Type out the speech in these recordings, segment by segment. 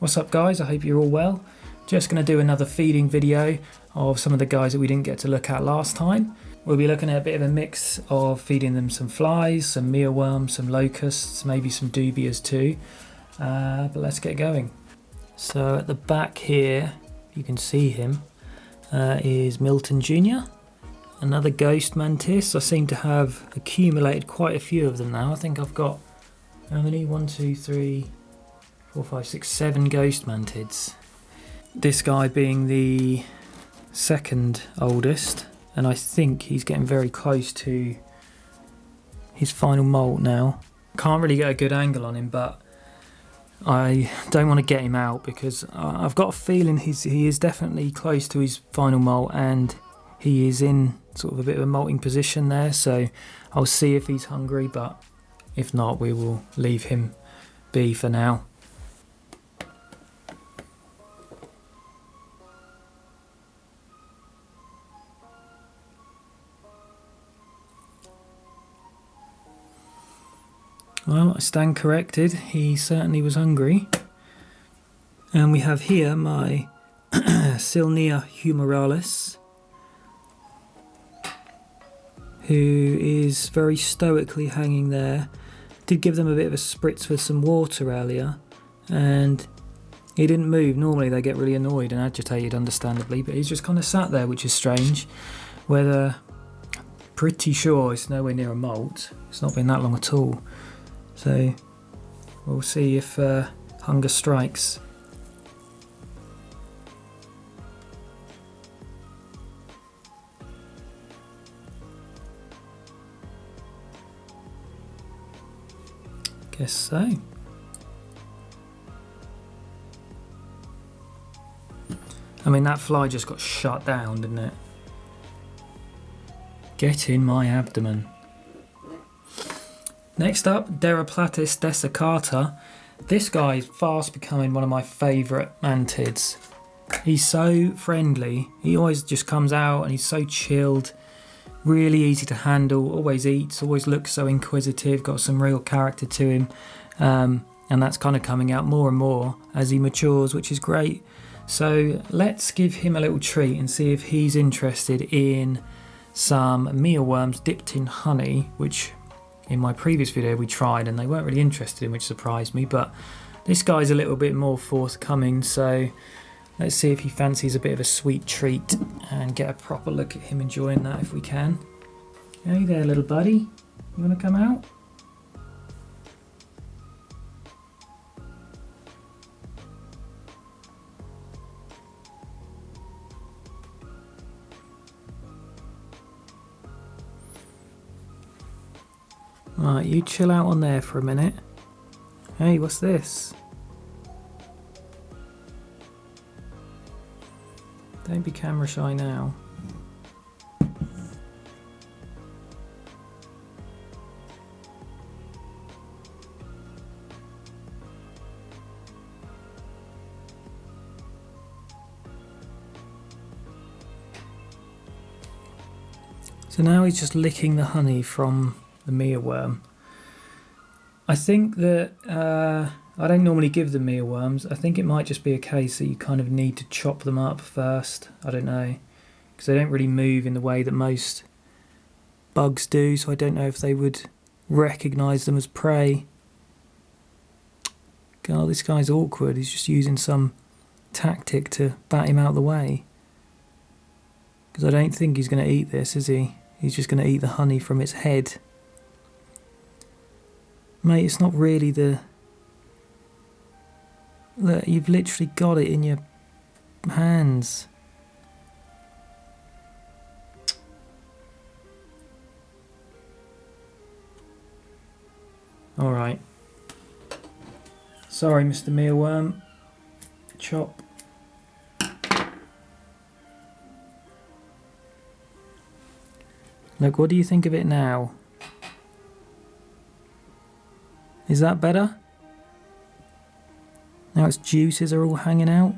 What's up guys, I hope you're all well. Just going to do another feeding video of some of the guys that we didn't get to look at last time. We'll be looking at a bit of a mix of feeding them some flies, some mealworms, some locusts, maybe some dubias too. But let's get going. So at the back here, you can see him, is Milton Jr. Another ghost mantis. I seem to have accumulated quite a few of them now. I think I've got, how many? 1, 2, 3, 4, 5, 6, 7 ghost mantids. This guy being the second oldest, and I think he's getting very close to his final molt now. Can't really get a good angle on him, but I don't want to get him out because I've got a feeling he is definitely close to his final molt, and he is in sort of a bit of a molting position there, so I'll see if he's hungry, but if not, we will leave him be for now. Well, I stand corrected, he certainly was hungry. And we have here my Cilnia humeralis, who is very stoically hanging there. Did give them a bit of a spritz with some water earlier, and he didn't move. Normally they get really annoyed and agitated, understandably, but he's just kind of sat there, which is strange. Whether, pretty sure it's nowhere near a molt. It's not been that long at all. So we'll see if hunger strikes. Guess so. I mean, that fly just got shut down, didn't it? Get in my abdomen. Next up, deroplatys Dessicata. This guy is fast becoming one of my favourite mantids. He's so friendly. He always just comes out and he's so chilled. Really easy to handle, always eats, always looks so inquisitive, got some real character to him. And that's kind of coming out more and more as he matures, which is great. So let's give him a little treat and see if he's interested in some mealworms dipped in honey, which in my previous video we tried and they weren't really interested in, which surprised me, but this guy's a little bit more forthcoming, so let's see if he fancies a bit of a sweet treat and get a proper look at him enjoying that if we can. Hey there little buddy, you want to come out? Right, you chill out on there for a minute. Hey, what's this? Don't be camera shy now. So now he's just licking the honey from the mealworm. I think that I don't normally give them mealworms. I think it might just be a case that you kind of need to chop them up first. I don't know, because they don't really move in the way that most bugs do, so I don't know if they would recognise them as prey. God, this guy's awkward. He's just using some tactic to bat him out of the way. Because I don't think he's going to eat this, is he? He's just going to eat the honey from its head. Mate, it's not really the... Look, you've literally got it in your hands. Alright. Sorry, Mr. Mealworm. Chop. Look, what do you think of it now? Is that better? Now its juices are all hanging out.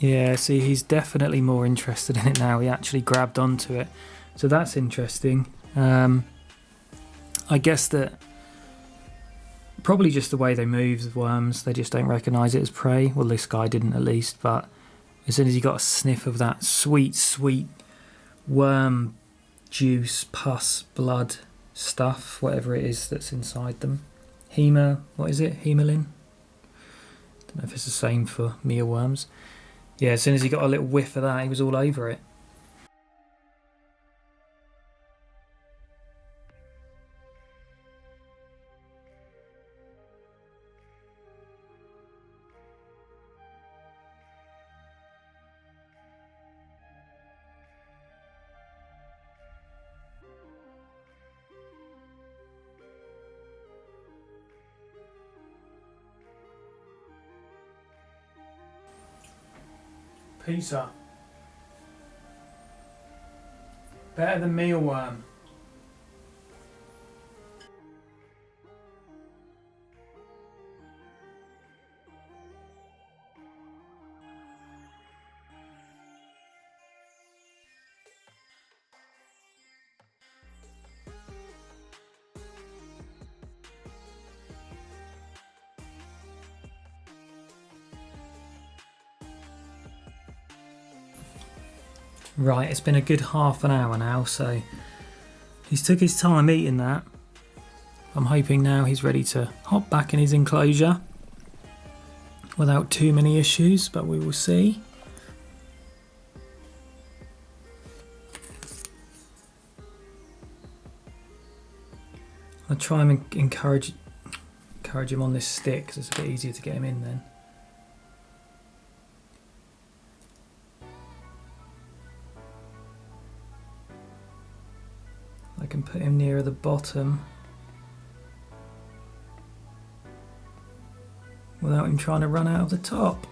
Yeah, see, he's definitely more interested in it now. He actually grabbed onto it. So that's interesting. I guess that probably just the way they move, the worms, they just don't recognise it as prey. Well, this guy didn't at least, but as soon as he got a sniff of that sweet, sweet worm juice, pus, blood stuff, whatever it is that's inside them. What is it? Hemalin? Don't know if it's the same for mealworms. Yeah, as soon as he got a little whiff of that, he was all over it. Pizza. Better than mealworm. Right, it's been a good half an hour now, so he's took his time eating that. I'm hoping now he's ready to hop back in his enclosure without too many issues, but we will see. I'll try and encourage him on this stick because it's a bit easier to get him in then. I can put him nearer the bottom without him trying to run out of the top.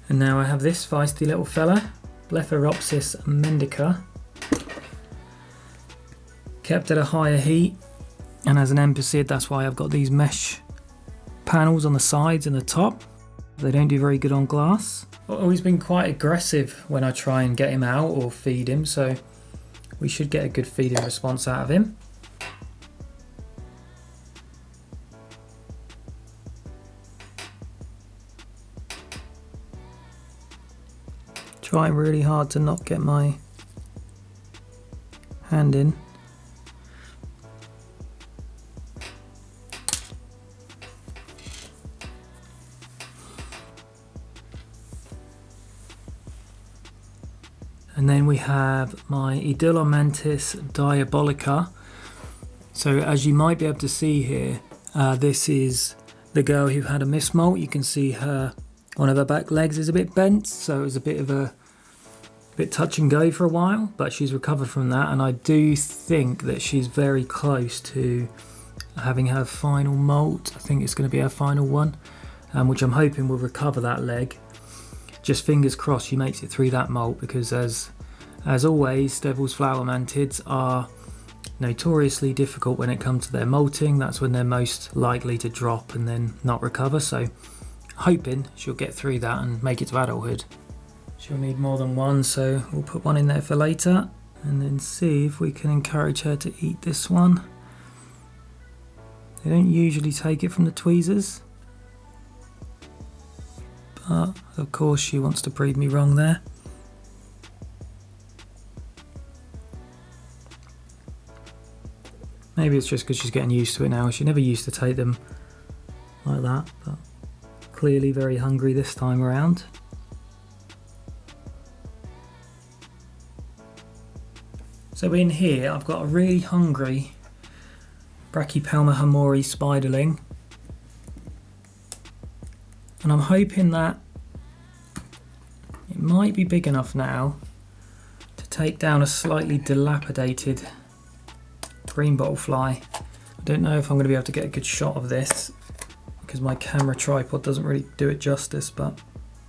And now I have this feisty little fella, Blepharopsis Mendica, kept at a higher heat, and as an empicid, that's why I've got these mesh panels on the sides and the top. They don't do very good on glass. I've always been quite aggressive when I try and get him out or feed him, so we should get a good feeding response out of him. Trying really hard to not get my hand in. And then we have my Idolomantis diabolica. So as you might be able to see here, this is the girl who had a mismoult. You can see one of her back legs is a bit bent, so it was a bit touch and go for a while, but she's recovered from that, and I do think that she's very close to having her final molt. I think it's going to be her final one, which I'm hoping will recover that leg. Just fingers crossed she makes it through that molt, because as always, Devil's flower mantids are notoriously difficult when it comes to their molting. That's when they're most likely to drop and then not recover, so hoping she'll get through that and make it to adulthood. She'll need more than one, so we'll put one in there for later and then see if we can encourage her to eat this one. They don't usually take it from the tweezers, but of course she wants to prove me wrong there. Maybe it's just because she's getting used to it now. She never used to take them like that, but clearly very hungry this time around. So in here I've got a really hungry Brachypelma hamori spiderling, and I'm hoping that it might be big enough now to take down a slightly dilapidated green bottle fly. I don't know if I'm going to be able to get a good shot of this because my camera tripod doesn't really do it justice, but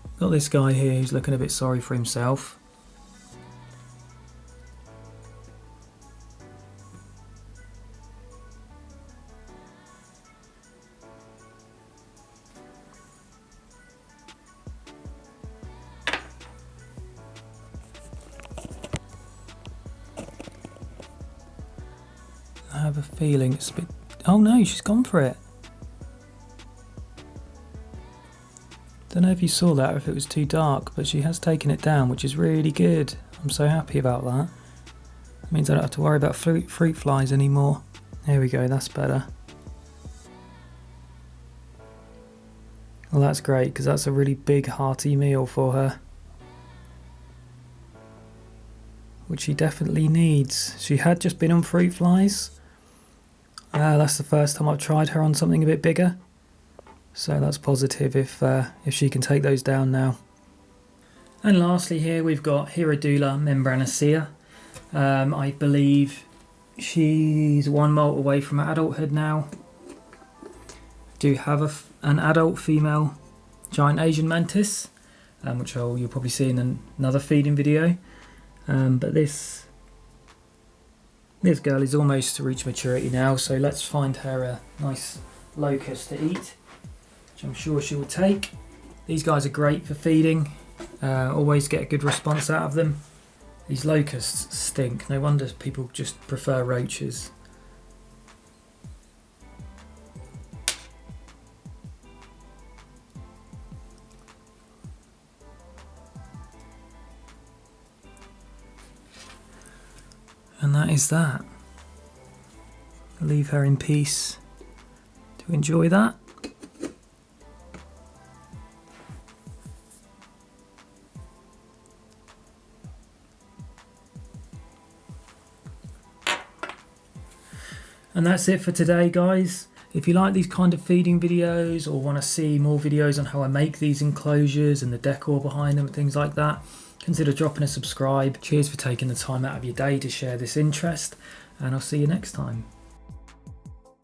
I've got this guy here who's looking a bit sorry for himself. have a feeling it's a bit... Oh no, she's gone for it. Don't know if you saw that or if it was too dark, but she has taken it down, which is really good. I'm so happy about that. It means I don't have to worry about fruit flies anymore. There we go, that's better. Well, that's great, because that's a really big hearty meal for her, which she definitely needs. She had just been on fruit flies. That's the first time I've tried her on something a bit bigger. So that's positive if she can take those down now. And lastly here we've got Hirodulla membranacea. I believe she's 1 molt away from adulthood now. Do have an adult female giant Asian mantis, which you'll probably see in another feeding video. But this girl is almost to reach maturity now, so let's find her a nice locust to eat, which I'm sure she will take. These guys are great for feeding, always get a good response out of them. These locusts stink, no wonder people just prefer roaches. And that is that. Leave her in peace to enjoy that. And that's it for today, guys. If you like these kind of feeding videos or want to see more videos on how I make these enclosures and the decor behind them and things like that, consider dropping a subscribe. Cheers for taking the time out of your day to share this interest, and I'll see you next time.